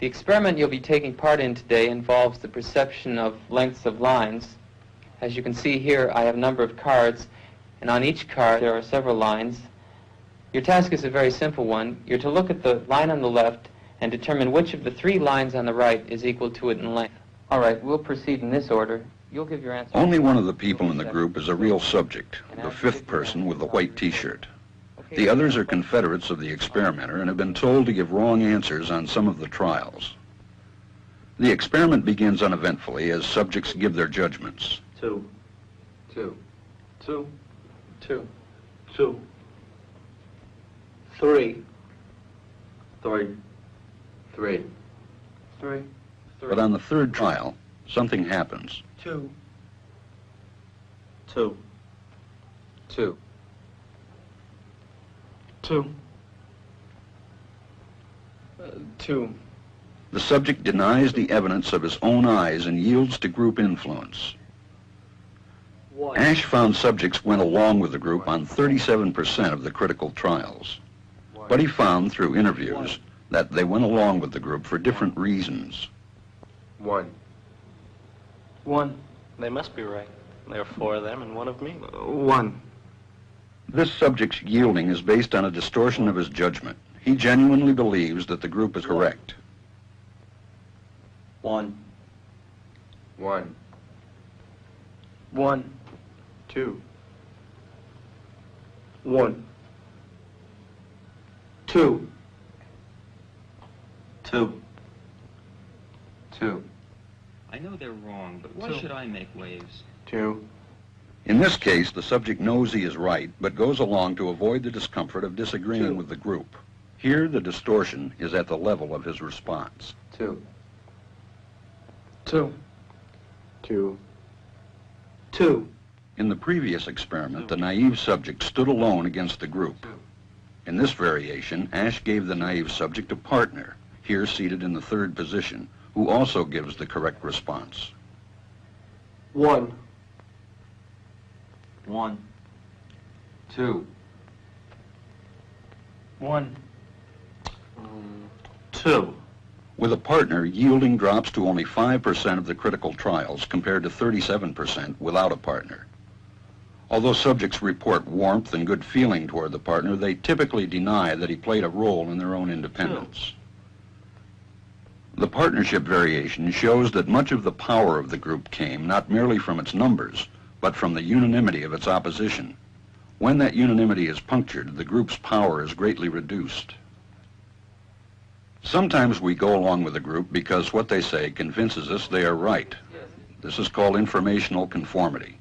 The experiment you'll be taking part in today involves the perception of lengths of lines. As you can see here, I have a number of cards, and on each card there are several lines. Your task is a very simple one. You're to look at the line on the left and determine which of the three lines on the right is equal to it in length. All right, we'll proceed in this order. You'll give your answer. Only one of the people in the group is a real subject, the fifth person with the white T-shirt. The others are confederates of the experimenter and have been told to give wrong answers on some of the trials. The experiment begins uneventfully as subjects give their judgments. 2, 2, 2, 2, 2, 3, 3, 3, 3. But on the third trial, something happens. 2, 2, 2. 2, 2. The subject denies the evidence of his own eyes and yields to group influence. 1. Asch found subjects went along with the group on 37% of the critical trials. But he found through interviews that they went along with the group for different reasons. 1. 1. They must be right. There are 4 of them and 1 of me. 1. This subject's yielding is based on a distortion of his judgment. He genuinely believes that the group is correct. 1. 1. 1. 2. 1. 2. 2. 2. I know they're wrong, but why should I make waves? 2. In this case, the subject knows he is right, but goes along to avoid the discomfort of disagreeing with the group. Here, the distortion is at the level of his response. 2. 2. 2. 2. In the previous experiment, the naive subject stood alone against the group. In this variation, Asch gave the naive subject a partner, here seated in the third position, who also gives the correct response. 1. 1. 2. 1. 2. With a partner, yielding drops to only 5% of the critical trials compared to 37% without a partner. Although subjects report warmth and good feeling toward the partner, they typically deny that he played a role in their own independence. The partnership variation shows that much of the power of the group came not merely from its numbers, but from the unanimity of its opposition. When that unanimity is punctured, the group's power is greatly reduced. Sometimes we go along with the group because what they say convinces us they are right. This is called informational conformity.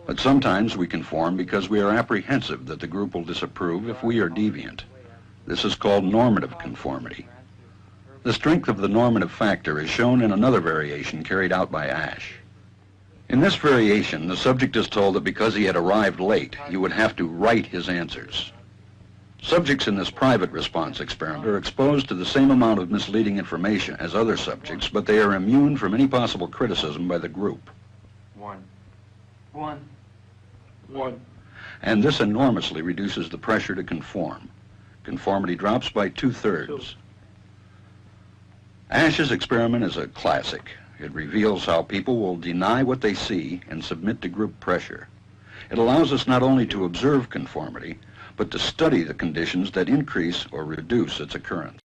But sometimes we conform because we are apprehensive that the group will disapprove if we are deviant. This is called normative conformity. The strength of the normative factor is shown in another variation carried out by Asch. In this variation, the subject is told that because he had arrived late, he would have to write his answers. Subjects in this private response experiment are exposed to the same amount of misleading information as other subjects, but they are immune from any possible criticism by the group. 1. 1. 1. And this enormously reduces the pressure to conform. Conformity drops by 2/3. Asch's experiment is a classic. It reveals how people will deny what they see and submit to group pressure. It allows us not only to observe conformity, but to study the conditions that increase or reduce its occurrence.